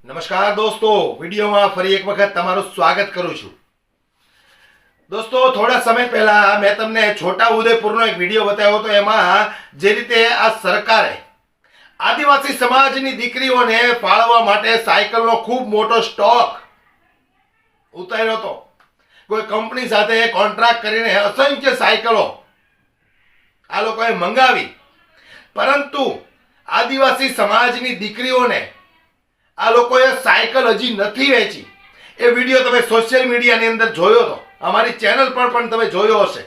નમસ્કાર દોસ્તો, વિડીયોમાં ફરી એક વખત તમારું સ્વાગત કરું છું. દોસ્તો, થોડા સમય પહેલા મેં તમને છોટાઉદેપુરનો એક વિડીયો બતાવ્યો હતો. એમાં જે રીતે આ સરકારે આદિવાસી સમાજની દીકરીઓને પાળવા માટે સાયકલનો ખૂબ મોટો સ્ટોક ઉતાર્યો હતો. કોઈ કંપની સાથે કોન્ટ્રાક્ટ કરીને અસંખ્ય સાયકલો આ લોકોએ મંગાવી, પરંતુ આદિવાસી સમાજની દીકરીઓને આ લોકોએ સાયકલ હજી નથી વેચી. એ વિડીયો તમે સોશિયલ મીડિયાની અંદર જોયો હતો, અમારી ચેનલ પર પણ તમે જોયો હશે.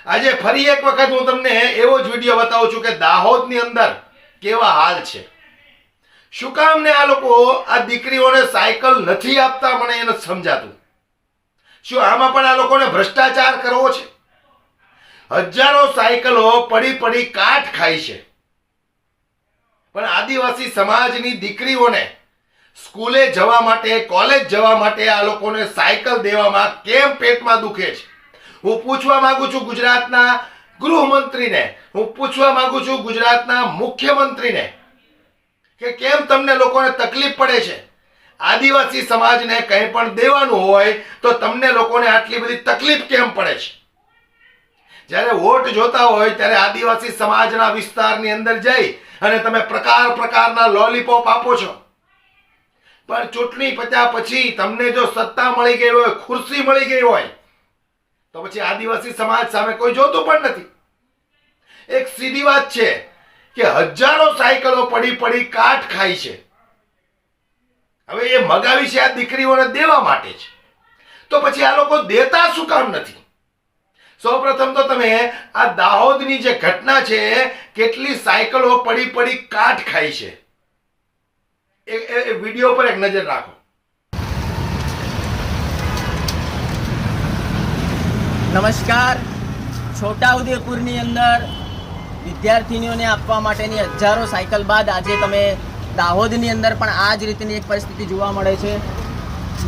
આજે ફરી એક વખત હું તમને એવો જ વિડીયો બતાવું છું કે દાહોદની અંદર કેવા હાલ છે. શું કામ ને આ લોકો આ દીકરીઓને સાયકલ નથી આપતા, મને એ નથી સમજાતું. શું આમાં પણ આ લોકોને ભ્રષ્ટાચાર કરવો છે? હજારો સાયકલો પડી પડી કાટ ખાય છે, પણ આદિવાસી સમાજની દીકરીઓને સ્કૂલે જવા માટે, કોલેજ જવા માટે આ લોકોને સાયકલ દેવામાં કેમ પેટમાં દુખે છે? હું પૂછવા માંગુ છું ગુજરાતના ગૃહમંત્રીને, હું પૂછવા માંગુ છું ગુજરાતના મુખ્યમંત્રીને કે કેમ તમને લોકોને તકલીફ પડે છે? આદિવાસી સમાજને કંઈ પણ દેવાનું હોય તો તમને લોકોને આટલી બધી તકલીફ કેમ પડે છે? જ્યારે વોટ જોતા હોય ત્યારે આદિવાસી સમાજના વિસ્તારની અંદર જઈ અને તમે પ્રકારના લોલીપોપ આપો છો, પણ ચૂંટણી પત્યા પછી તમને જો સત્તા મળી ગઈ હોય, ખુરશી મળી ગઈ હોય, તો પછી આદિવાસી સમાજ સામે કોઈ જોતું પણ નથી. એક સીધી વાત છે કે હજારો સાયકલો પડી પડી કાટ ખાય છે. હવે એ મગાવી છે આ દીકરીઓને દેવા માટે છે, તો પછી આ લોકો દેતા શું કામ નથી? સૌપ્રથમ તો તમે આ દાહોદની જે ઘટના છે, કેટલી સાયકલો પડી પડી કાટ ખાય છે, એ વિડીયો પર એક નજર રાખો. નમસ્કાર. છોટાઉદેપુરની અંદર વિદ્યાર્થીનીઓને આપવા માટેની હજારો સાયકલ બાદ આજે તમે દાહોદની અંદર પણ આ જ રીતની એક પરિસ્થિતિ જોવા મળે છે.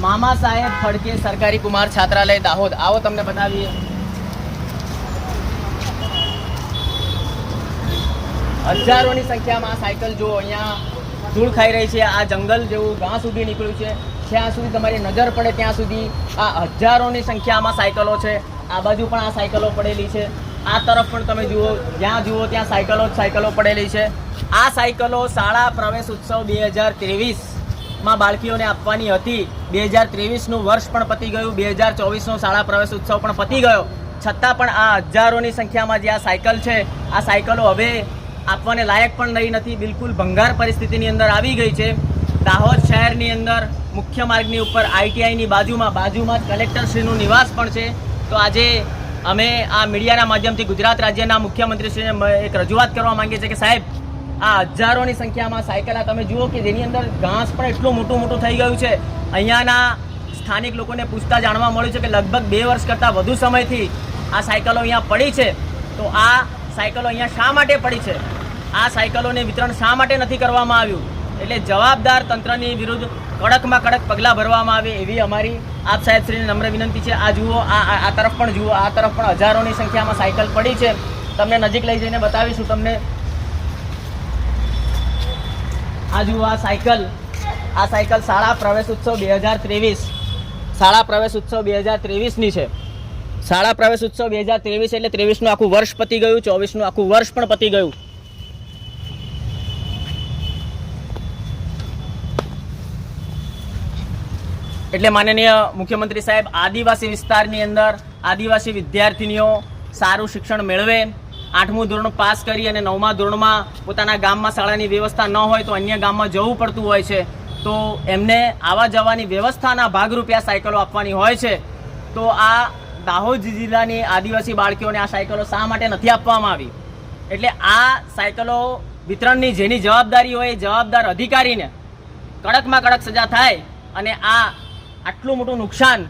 મામા સાહેબ ફડકે સરકારી કુમાર છાત્રાલય દાહોદ, આવો તમને બતાવીએ. હજારોની સંખ્યામાં આ સાયકલ જો અહીંયા ધૂળ ખાઈ રહી છે. આ જંગલ જેવું ઘાસ સુધી નીકળ્યું છે. જ્યાં સુધી તમારી નજર પડે ત્યાં સુધી આ હજારોની સંખ્યામાં સાયકલો છે. આ બાજુ પણ આ સાયકલો પડેલી છે. આ તરફ પણ તમે જુઓ, જ્યાં જુઓ ત્યાં સાયકલો પડેલી છે. આ સાયકલો શાળા પ્રવેશ ઉત્સવ 2023માં બાળકીઓને આપવાની હતી. 2023નું વર્ષ પણ પતી ગયું, 2024નો શાળા પ્રવેશ ઉત્સવ પણ પતી ગયો. છતાં પણ આ હજારોની સંખ્યામાં જે આ સાયકલ છે, આ સાયકલો હવે આપવાને લાયક પણ રહી નથી. બિલકુલ ભંગાર પરિસ્થિતિની અંદર આવી ગઈ છે. દાહોદ શહેરની અંદર મુખ્ય માર્ગની ઉપર ITIની બાજુમાં જ કલેક્ટરશ્રીનું નિવાસ પણ છે. તો આજે અમે આ મીડિયાના માધ્યમથી ગુજરાત રાજ્યના મુખ્યમંત્રીશ્રીને એક રજૂઆત કરવા માંગીએ છીએ કે સાહેબ, આ હજારોની સંખ્યામાં સાયકલ આ તમે જુઓ કે જેની અંદર ઘાસ પણ એટલું મોટું થઈ ગયું છે. અહીંયાના સ્થાનિક લોકોને પૂછતા જાણવા મળ્યું છે કે લગભગ 2 વર્ષ કરતાં વધુ સમયથી આ સાયકલો અહીંયા પડી છે. તો આ સાયકલો અહીંયા શા માટે પડી છે? આ સાયકલોને વિતરણ શા માટે નથી કરવામાં આવ્યું? એટલે જવાબદાર તંત્રની વિરુદ્ધ કડકમાં કડક પગલાં ભરવામાં આવે એવી અમારી આપ સાહેબશ્રીને નમ્ર વિનંતી છે. આ જુઓ, આ તરફ પણ જુઓ, આ તરફ પણ હજારોની સંખ્યામાં સાયકલ પડી છે. તમને નજીક લઈ જઈને બતાવીશું તમને. આ જુઓ, આ સાયકલ શાળા પ્રવેશ ઉત્સવ 2023, શાળા પ્રવેશ ઉત્સવ 2023ની છે. શાળા પ્રવેશ ઉત્સવ 2023 એટલે 23નું આખું વર્ષ પતી ગયું, 24નું આખું વર્ષ પણ પતી ગયું. એટલે માનનીય મુખ્યમંત્રી સાહેબ, આદિવાસી વિસ્તારની અંદર આદિવાસી વિદ્યાર્થીનીઓ સારું શિક્ષણ મેળવે, 8મું ધોરણ પાસ કરી અને 9મા ધોરણમાં પોતાના ગામમાં શાળાની વ્યવસ્થા ન હોય તો અન્ય ગામમાં જવું પડતું હોય છે. તો એમને આવવા જવાની વ્યવસ્થાના ભાગરૂપે આ સાયકલો આપવાની હોય છે. તો આ દાહોદ જિલ્લાની આદિવાસી બાળકીઓને આ સાયકલો શા માટે નથી આપવામાં આવી? એટલે આ સાયકલો વિતરણની જેની જવાબદારી હોય એ જવાબદાર અધિકારીને કડકમાં કડક સજા થાય. અને આટલું મોટું નુકસાન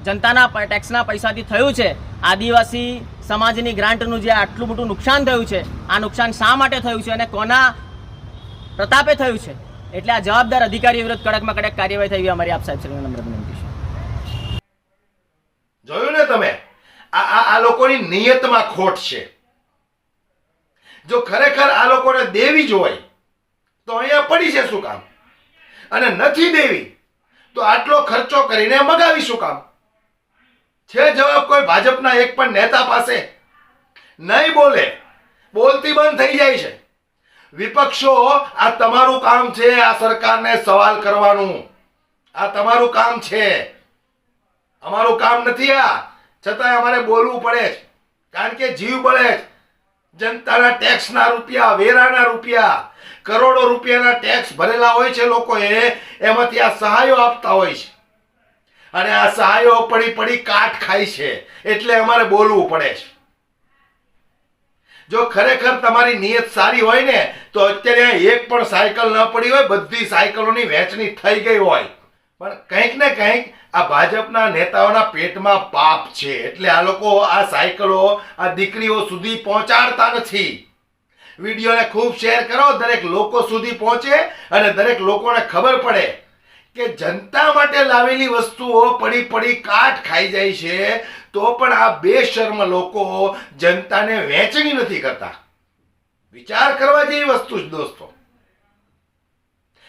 જનતાના ટેક્સના પૈસાથી થયું છે, આદિવાસી સમાજની ગ્રાન્ટનું જે આટલું મોટું નુકસાન થયું છે, આ નુકસાન શા માટે થયું છે અને કોના પ્રતાપે થયું છે? એટલે આ જવાબદાર અધિકારી વિરુદ્ધ કડકમાં કડક કાર્યવાહી થઈ અમારી આપ સાહેબ નમ્ર વિનંતી છે. જોયું ને તમે, આ લોકોની નિયતમાં ખોટ છે. જો ખરેખર આ લોકોને દેવી જ હોય તો અહીંયા પડી છે શું કામ? અને નથી દેવી તો આટલો ખર્ચો કરીને મગાવી શું કામ? છે જવાબ કોઈ ભાજપના એક પણ નેતા પાસે? નહીં બોલે, બોલતી બંધ થઈ જાય છે. વિપક્ષો, આ તમારું કામ છે આ સરકારને સવાલ કરવાનું. આ તમારું કામ છે, અમારું કામ નથી આ. છતાંય અમારે બોલવું પડે છે, કારણ કે જીવ બળે છે. જનતાના ટેક્સના રૂપિયા, વેરાના રૂપિયા, કરોડો રૂપિયાના ટેક્સ ભરેલા હોય છે લોકોએ, એમાંથી આ સહાયો આપતા હોય છે અને આ સહાયો પડી કાટ ખાય છે. એટલે અમારે બોલવું પડે છે. જો ખરેખર તમારી નિયત સારી હોય ને તો અત્યારે એક પણ સાયકલ ન પડી હોય, બધી સાયકલોની વહેંચણી થઈ ગઈ હોય. પણ કંઈક ને કંઈક આ ભાજપના નેતાઓના પેટમાં પાપ છે, એટલે આ લોકો આ સાયકલો આ દીકરીઓ સુધી પહોંચાડતા નથી. વિડીયોને ખૂબ શેર કરો, દરેક લોકો સુધી પહોંચે અને દરેક લોકોને ખબર પડે કે જનતા માટે લાવેલી વસ્તુઓ પડી કાટ ખાઈ જાય છે, તો પણ આ બેશર્મ લોકો જનતાને વહેંચણી નથી કરતા. વિચાર કરવા જેવી વસ્તુ છે દોસ્તો.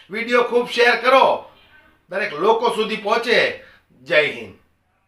વિડીયો ખૂબ શેર કરો, દરેક લોકો સુધી પહોંચે. જય હિન્દ.